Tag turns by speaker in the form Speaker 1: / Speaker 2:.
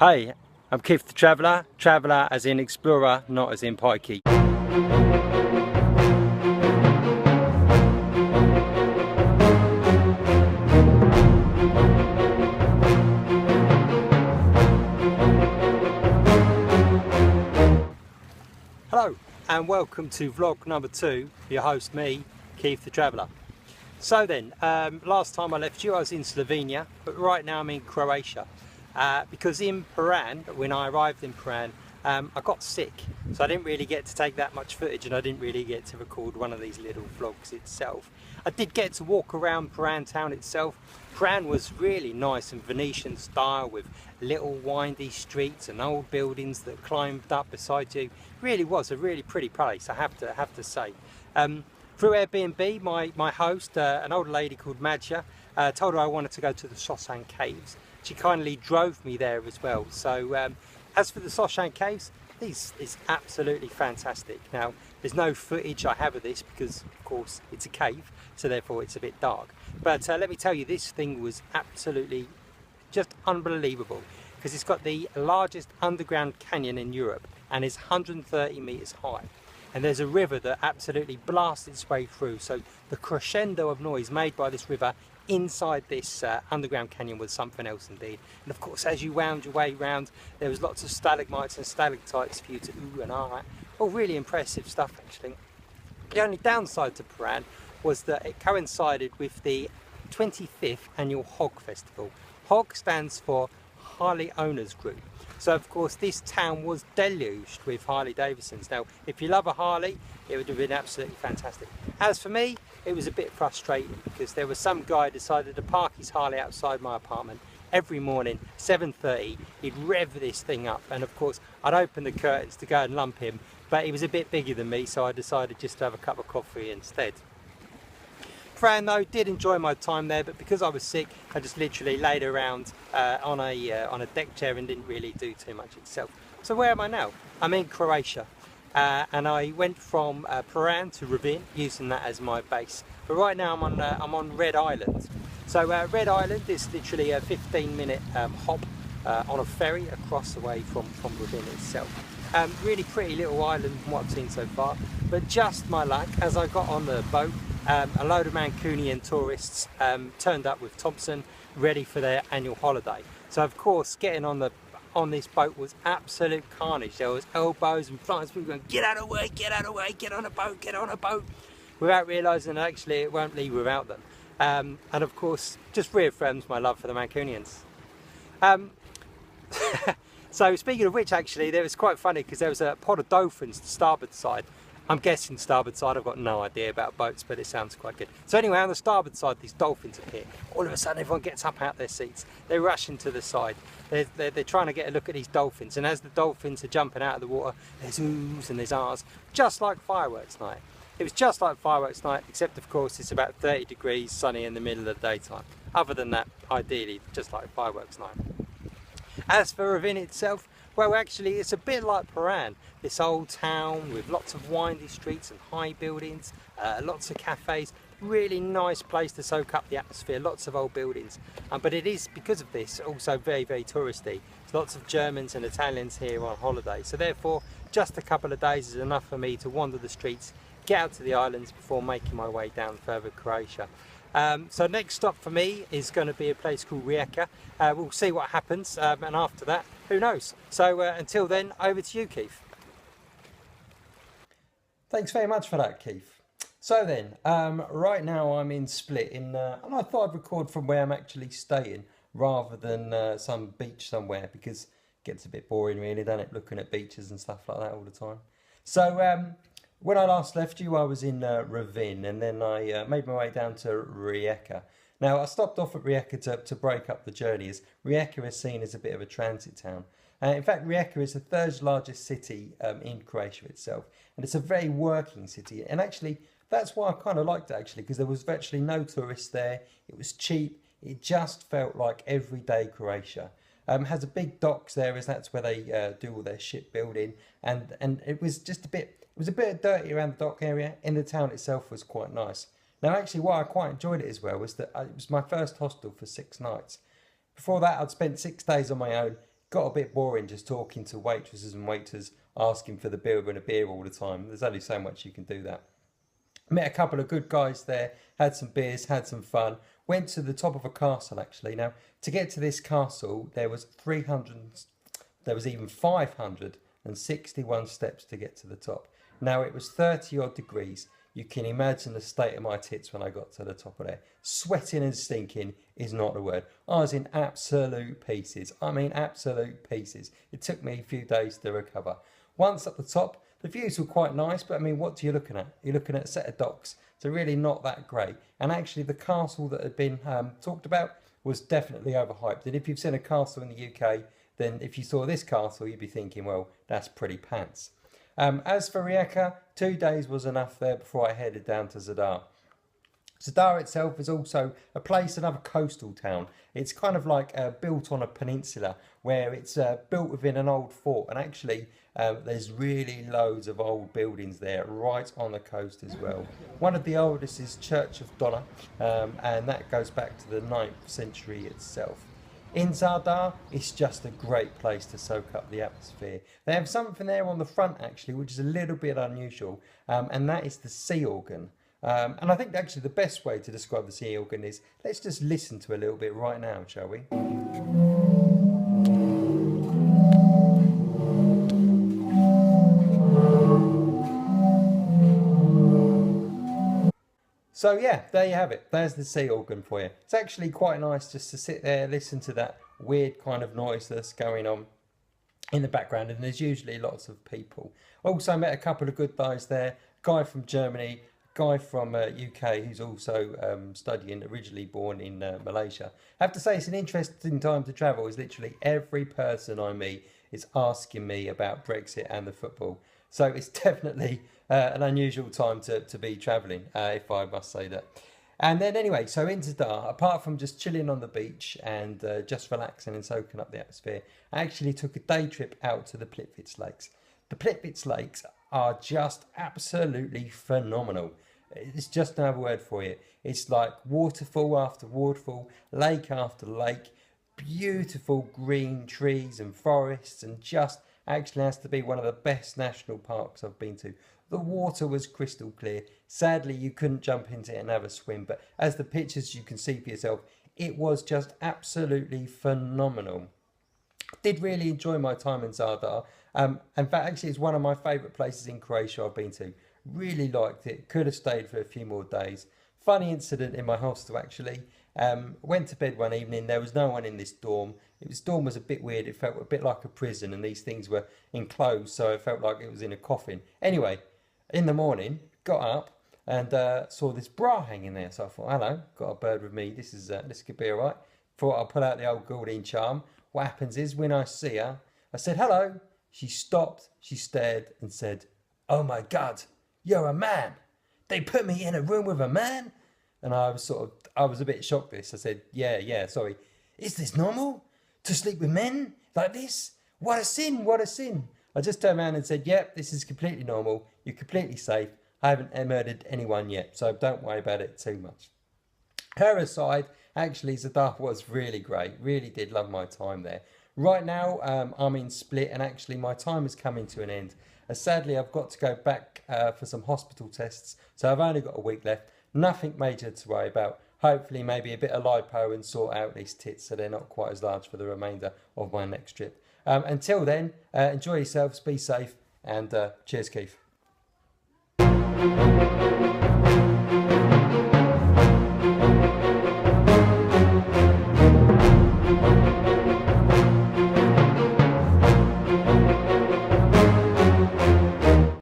Speaker 1: Hey, I'm Keith the Traveller. Traveller as in explorer, not as in pikey. Hello and welcome to vlog number 2, your host me, Keith the Traveller. So then, last time I left you I was in Slovenia, but right now I'm in Croatia. Because in Piran, when I arrived in Piran, I got sick, so I didn't really get to take that much footage and I didn't really get to record one of these little vlogs itself. I did get to walk around Piran town itself. Piran was really nice and Venetian style with little windy streets and old buildings that climbed up beside you. Really was a really pretty place, I have to say. Through Airbnb, my host, an older lady called Madja, told her I wanted to go to the Shoshan Caves. She kindly drove me there as well. So as for the Shoshan Caves, this is absolutely fantastic. Now, there's no footage I have of this because, of course, it's a cave, so therefore it's a bit dark. But let me tell you, this thing was absolutely just unbelievable because it's got the largest underground canyon in Europe and is 130 meters high. And there's a river that absolutely blasts its way through. So the crescendo of noise made by this river inside this underground canyon was something else indeed. And of course, as you wound your way round, there was lots of stalagmites and stalactites for you to ooh and ah at. All really impressive stuff actually. The only downside to Piran was that it coincided with the 25th annual Hog Festival. Hog stands for Harley Owners Group. So of course this town was deluged with Harley Davidsons. Now if you love a Harley, it would have been absolutely fantastic. As for me, it was a bit frustrating because there was some guy decided to park his Harley outside my apartment every morning, 7:30. He'd rev this thing up and of course I'd open the curtains to go and lump him, but he was a bit bigger than me, so I decided just to have a cup of coffee instead. Piran though, did enjoy my time there, but because I was sick I just literally laid around on a deck chair and didn't really do too much itself. So where am I now? I'm in Croatia and I went from Piran to Rovinj using that as my base, but right now I'm on Red Island. So Red Island is literally a 15-minute hop on a ferry across the way from Rovinj itself. Really pretty little island from what I've seen so far, but just my luck, as I got on the boat, a load of Mancunian tourists turned up with Thompson, ready for their annual holiday. So of course getting on this boat was absolute carnage. There was elbows and flying people going, get out of the way, get out of the way, get on a boat, get on a boat, without realising that actually it won't leave without them. And of course just reaffirms my love for the Mancunians. So speaking of which, actually there was quite funny because there was a pod of dolphins to starboard side. I'm guessing starboard side, I've got no idea about boats, but it sounds quite good. So anyway, on the starboard side, these dolphins appear. All of a sudden, everyone gets up out their seats. They rush into the side. They're trying to get a look at these dolphins. And as the dolphins are jumping out of the water, there's oohs and there's ahs, just like fireworks night. It was just like fireworks night, except of course it's about 30 degrees, sunny in the middle of the daytime. Other than that, ideally, just like fireworks night. As for Rovinj itself, well actually it's a bit like Piran, this old town with lots of windy streets and high buildings, lots of cafes, really nice place to soak up the atmosphere, lots of old buildings. But it is, because of this, also very touristy. There's lots of Germans and Italians here on holiday, so therefore just a couple of days is enough for me to wander the streets, get out to the islands before making my way down further Croatia. So next stop for me is going to be a place called Rijeka. We'll see what happens, and after that, who knows? So until then, over to you, Keith. Thanks very much for that, Keith. So then, right now I'm in Split, and I thought I'd record from where I'm actually staying rather than some beach somewhere, because it gets a bit boring really, doesn't it, looking at beaches and stuff like that all the time. So when I last left you, I was in Rovinj, and then I made my way down to Rijeka. Now, I stopped off at Rijeka to break up the journey, as Rijeka is seen as a bit of a transit town. In fact, Rijeka is the third largest city in Croatia itself, and it's a very working city. And actually, that's why I kind of liked it, actually, because there was virtually no tourists there. It was cheap. It just felt like everyday Croatia. Has a big docks there, as that's where they do all their shipbuilding, and it was just a bit. It was a bit dirty around the dock area. In the town itself was quite nice. Now, actually, why I quite enjoyed it as well was that it was my first hostel for 6 nights. Before that, I'd spent 6 days on my own. got a bit boring just talking to waitresses and waiters asking for the bill and a beer all the time. There's only so much you can do that. Met a couple of good guys there, had some beers, had some fun. Went to the top of a castle actually. Now, to get to this castle, there was even 561 steps to get to the top. Now, it was 30 odd degrees. You can imagine the state of my tits when I got to the top of there. Sweating and stinking is not the word. I was in absolute pieces. I mean, absolute pieces. It took me a few days to recover. Once at the top, the views were quite nice, but I mean, what are you looking at? You're looking at a set of docks. So really not that great. And actually the castle that had been talked about was definitely overhyped. And if you've seen a castle in the UK, then if you saw this castle, you'd be thinking, well, that's pretty pants. As for Rijeka, 2 days was enough there before I headed down to Zadar. Zadar itself is also a place, another coastal town. It's kind of like built on a peninsula where it's built within an old fort, and actually there's really loads of old buildings there right on the coast as well. One of the oldest is Church of Donna, and that goes back to the 9th century itself. In Zadar, it's just a great place to soak up the atmosphere. They have something there on the front actually, which is a little bit unusual, and that is the sea organ. And I think actually the best way to describe the sea organ is, let's just listen to a little bit right now, shall we? So yeah, there you have it. There's the sea organ for you. It's actually quite nice just to sit there, listen to that weird kind of noise that's going on in the background, and there's usually lots of people. Also met a couple of good guys there, a guy from Germany, a guy from UK who's also studying, originally born in Malaysia. I have to say it's an interesting time to travel, as literally every person I meet is asking me about Brexit and the football. So it's definitely an unusual time to be travelling, if I must say that. And then anyway, so in Zadar, apart from just chilling on the beach and just relaxing and soaking up the atmosphere, I actually took a day trip out to the Plitvice Lakes. The Plitvice Lakes are just absolutely phenomenal. It's just another word for you. It's like waterfall after waterfall, lake after lake, beautiful green trees and forests, and just actually has to be one of the best national parks I've been to. The water was crystal clear. Sadly, you couldn't jump into it and have a swim, but as the pictures you can see for yourself, it was just absolutely phenomenal. Did really enjoy my time in Zadar. In fact, actually, it's one of my favourite places in Croatia I've been to. Really liked it. Could have stayed for a few more days. Funny incident in my hostel, actually. Went to bed one evening. There was no one in this dorm. This dorm was a bit weird. It felt a bit like a prison, and these things were enclosed, so it felt like it was in a coffin. Anyway, in the morning, got up and saw this bra hanging there. So I thought, hello, got a bird with me. This could be all right. Thought I'll pull out the old Gauldine charm. What happens is, when I see her, I said, hello. She stopped, she stared and said, oh my God, you're a man. They put me in a room with a man? And I was a bit shocked at this. I said, yeah, sorry. Is this normal? To sleep with men like this? What a sin, what a sin. I just turned around and said, yep, this is completely normal. You're completely safe. I haven't murdered anyone yet, so don't worry about it too much. Her aside, actually, Zadar was really great. Really did love my time there. Right now, I'm in Split, and actually my time is coming to an end. Sadly, I've got to go back for some hospital tests, so I've only got a week left. Nothing major to worry about. Hopefully maybe a bit of lipo and sort out these tits so they're not quite as large for the remainder of my next trip. Until then, enjoy yourselves, be safe, and cheers, Keith.